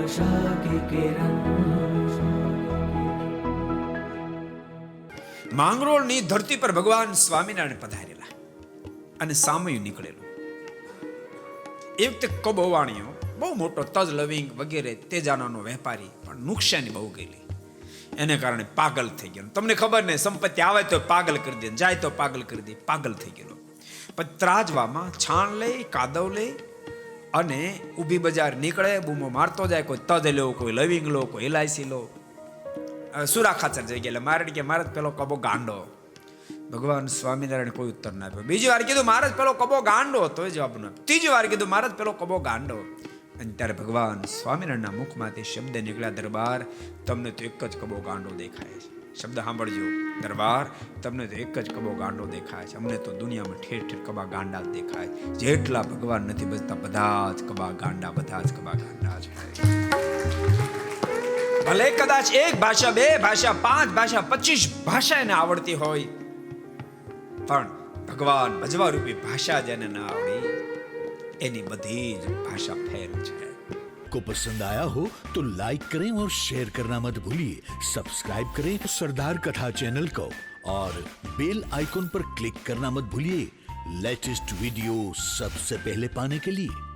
आशा की किरण। માંગરોળની ધરતી પર ભગવાન સ્વામિનારાયણ પધારેલા અને સામયું નીકળેલું. એ વખતે કબોવાણીઓ બહુ મોટો તજ લવિંગ વગેરે તેજાનાનો વેપારી, પણ નુકસાની બહુ ગયેલી. એને કારણે પાગલ થઈ ગયો. તમને ખબર ને, સંપત્તિ આવે તો પાગલ કરી દે, જાય તો પાગલ કરી દે. પાગલ થઈ ગયેલો. પછી ત્રાજવામાં છાણ લઈ, કાદવ લઈ અને ઊભી બજાર નીકળે, બૂમો મારતો જાય. કોઈ તજ લો, કોઈ લવિંગ લો, કોઈ ઇલાયચી લો. સુરા ખાચર જઈ ગયા. મારે કે મારે પેલો કબો ગાંડો. ભગવાન સ્વામિનારાયણ કોઈ ઉત્તર ના આપ્યો. બીજી વાર કીધું મારે પેલો કબો ગાંડો, તોય જવાબ ન આપ્યો. ત્રીજી વાર કીધું મારે પેલો કબો ગાંડો. અને ત્યારે ભગવાન સ્વામિનારાયણના મુખમાંથી શબ્દ નીકળ્યા, દરબાર તમને તો એક જ કબો ગાંડો દેખાય છે. શબ્દ સાંભળજો, દરબાર તમને તો એક જ કબો ગાંડો દેખાય છે. અમને તો દુનિયામાં ઠેર ઠેર કબા ગાંડા જ દેખાય. જેટલા ભગવાન નથી બચતા બધા જ કબા ગાંડા, બધા જ કબા ગાંડા છે. ભલે કદાચ એક ભાષા, બે ભાષા, 5 ભાષા, 25 ભાષા એને આવડતી હોય, પણ ભગવાન ભજવા રૂપી ભાષા જેને ના આવડી, એની બધી જ भाषा फेल है। को पसंद आया हो तो लाइक करें और शेयर करना मत भूलिए। सब्सक्राइब करें सरदार कथा चैनल को और बेल आइकॉन पर क्लिक करना मत भूलिए लेटेस्ट वीडियो सबसे पहले पाने के लिए।